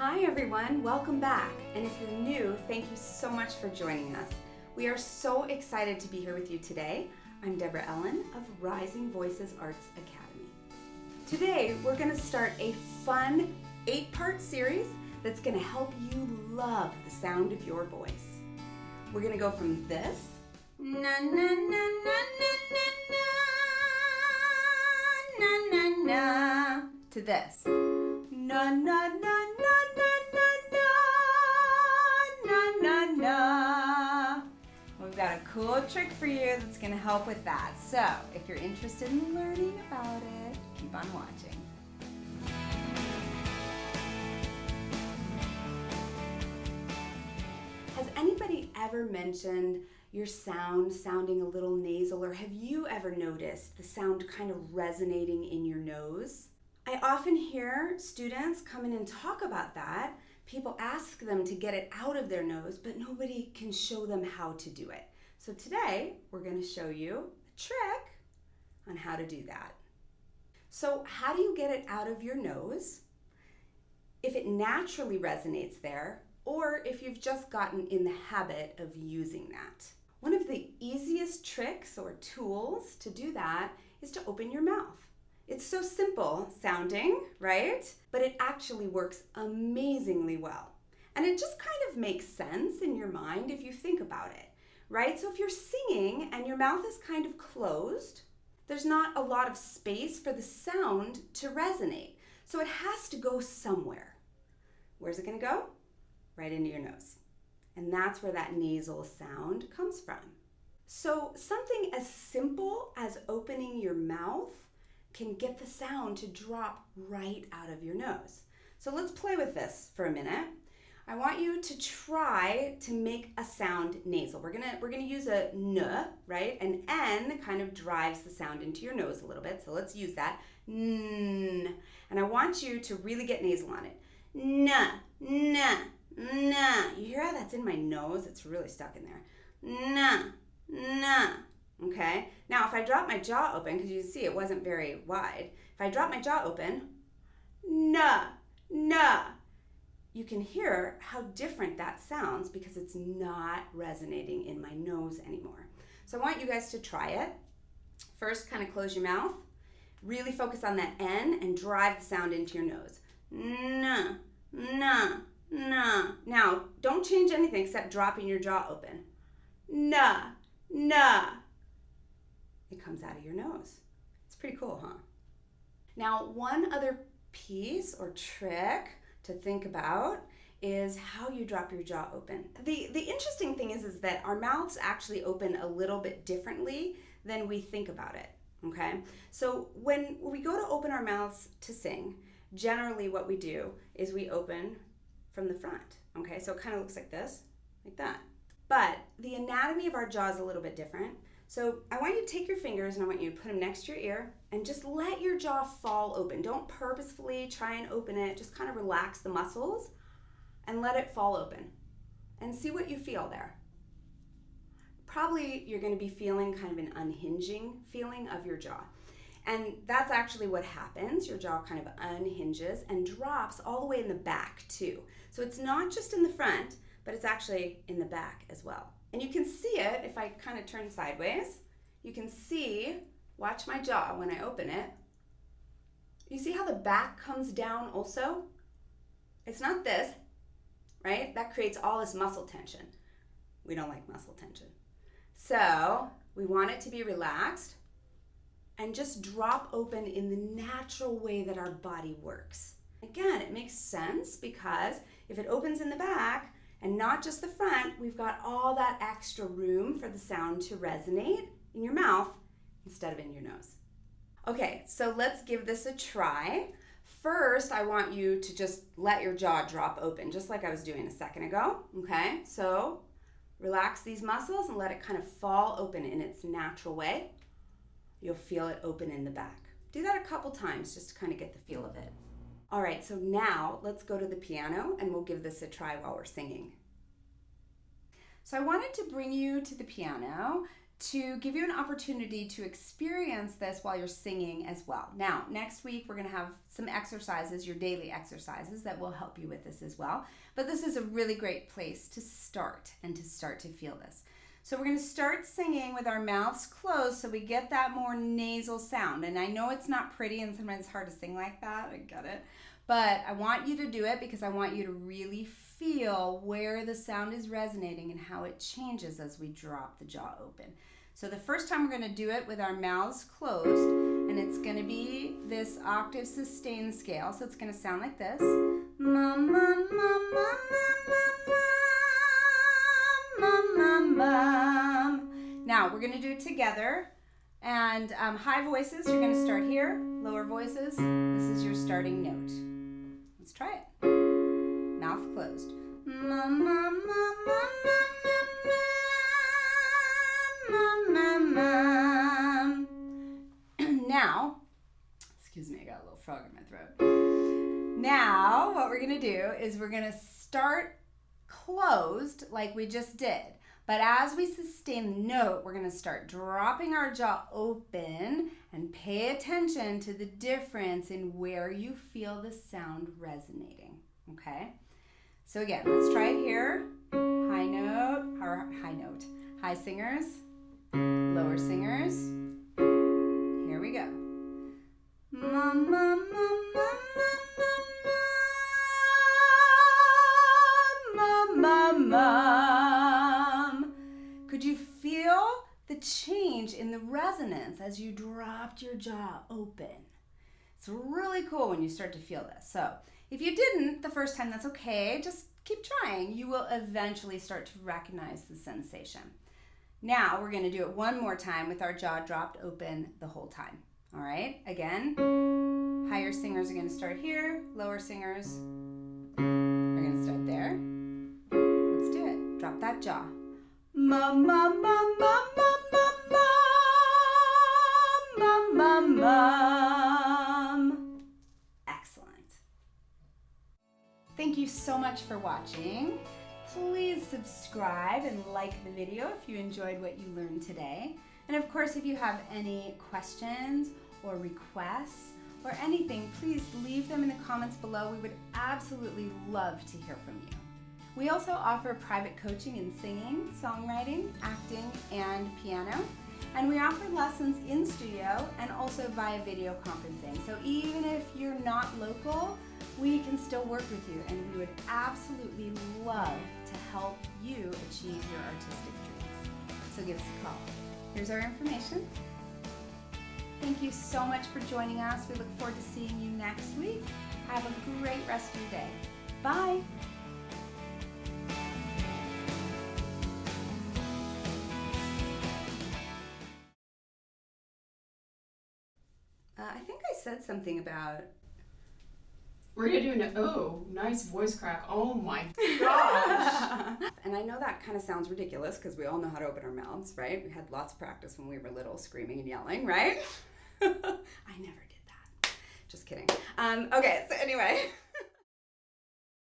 Hi everyone, welcome back. And if you're new, thank you so much for joining us. We are so excited to be here with you today. I'm Deborah Ellen of Rising Voices Arts Academy. Today, we're gonna start a fun 8-part series that's gonna help you love the sound of your voice. We're gonna go from this, na na na na na na na na na, to this, na na na na na na na na na. We've got a cool trick for you that's going to help with that. So, if you're interested in learning about it, keep on watching. Has anybody ever mentioned your sound sounding a little nasal, or have you ever noticed the sound kind of resonating in your nose? I often hear students come in and talk about that. People ask them to get it out of their nose, but nobody can show them how to do it. So today, we're going to show you a trick on how to do that. So how do you get it out of your nose? If it naturally resonates there, or if you've just gotten in the habit of using that. One of the easiest tricks or tools to do that is to open your mouth. It's so simple sounding, right? But it actually works amazingly well. And it just kind of makes sense in your mind if you think about it, right? So if you're singing and your mouth is kind of closed, there's not a lot of space for the sound to resonate. So it has to go somewhere. Where's it gonna go? Right into your nose. And that's where that nasal sound comes from. So something as simple as opening your mouth can get the sound to drop right out of your nose. So let's play with this for a minute. I want you to try to make a sound nasal. We're gonna use a N, right? An N kind of drives the sound into your nose a little bit, so let's use that. N. And I want you to really get nasal on it. N, N, N. You hear how that's in my nose? It's really stuck in there. N, N. Okay, now if I drop my jaw open, because you see it wasn't very wide, if I drop my jaw open, na, na, you can hear how different that sounds because it's not resonating in my nose anymore. So I want you guys to try it. First, kind of close your mouth, really focus on that N and drive the sound into your nose. Na, na, na. Now, don't change anything except dropping your jaw open. Na, na. It comes out of your nose. It's pretty cool, huh? Now, one other piece or trick to think about is how you drop your jaw open. The interesting thing is that our mouths actually open a little bit differently than we think about it, okay? So when we go to open our mouths to sing, generally what we do is we open from the front, okay? So it kind of looks like this, like that. But the anatomy of our jaw is a little bit different. So I want you to take your fingers and I want you to put them next to your ear and just let your jaw fall open. Don't purposefully try and open it. Just kind of relax the muscles and let it fall open and see what you feel there. Probably you're going to be feeling kind of an unhinging feeling of your jaw. And that's actually what happens. Your jaw kind of unhinges and drops all the way in the back too. So it's not just in the front, but it's actually in the back as well. And you can see it if I kind of turn sideways. You can see, watch my jaw when I open it. You see how the back comes down also? It's not this, right? That creates all this muscle tension. We don't like muscle tension. So we want it to be relaxed and just drop open in the natural way that our body works. Again, it makes sense because if it opens in the back, and not just the front, we've got all that extra room for the sound to resonate in your mouth instead of in your nose. Okay, so let's give this a try. First, I want you to just let your jaw drop open, just like I was doing a second ago, okay? So relax these muscles and let it kind of fall open in its natural way. You'll feel it open in the back. Do that a couple times just to kind of get the feel of it. All right, so now let's go to the piano and we'll give this a try while we're singing. So I wanted to bring you to the piano to give you an opportunity to experience this while you're singing as well. Now, next week we're going to have some exercises, your daily exercises, that will help you with this as well. But this is a really great place to start and to start to feel this. So we're going to start singing with our mouths closed so we get that more nasal sound. And I know it's not pretty and sometimes it's hard to sing like that. I get it. But I want you to do it because I want you to really feel where the sound is resonating and how it changes as we drop the jaw open. So the first time we're going to do it with our mouths closed, and it's going to be this octave sustain scale. So it's going to sound like this. Ma, ma, ma, ma, ma, ma, ma. Now we're going to do it together. And high voices, you're going to start here. Lower voices, this is your starting note. Let's try it. Mouth closed. Ma, ma, ma, ma, ma, ma, ma, ma. Now, excuse me, I got a little frog in my throat. Now, what we're going to do is we're going to start closed like we just did. But as we sustain the note, we're going to start dropping our jaw open and pay attention to the difference in where you feel the sound resonating, okay? So again, let's try it here. High note, or high note. High singers, lower singers. Here we go. Ma, ma, ma, ma, ma, ma, ma, ma. Could you feel the change in the resonance as you dropped your jaw open? It's really cool when you start to feel this. So if you didn't the first time, that's okay. Just keep trying. You will eventually start to recognize the sensation. Now we're going to do it one more time with our jaw dropped open the whole time. All right, again, higher singers are going to start here. Lower singers are going to start there. Let's do it. Drop that jaw. Ma, ma, ma, ma, ma, ma, ma, ma, ma, ma. Excellent. Thank you so much for watching. Please subscribe and like the video if you enjoyed what you learned today. And of course, if you have any questions or requests or anything, please leave them in the comments below. We would absolutely love to hear from you. We also offer private coaching in singing, songwriting, acting, and piano. And we offer lessons in studio and also via video conferencing. So even if you're not local, we can still work with you, and we would absolutely love to help you achieve your artistic dreams. So give us a call. Here's our information. Thank you so much for joining us. We look forward to seeing you next week. Have a great rest of your day. Bye. I think I said something about... We're going to do nice voice crack. Oh my gosh. And I know that kind of sounds ridiculous because we all know how to open our mouths, right? We had lots of practice when we were little, screaming and yelling, right? I never did that. Just kidding. Okay, so anyway.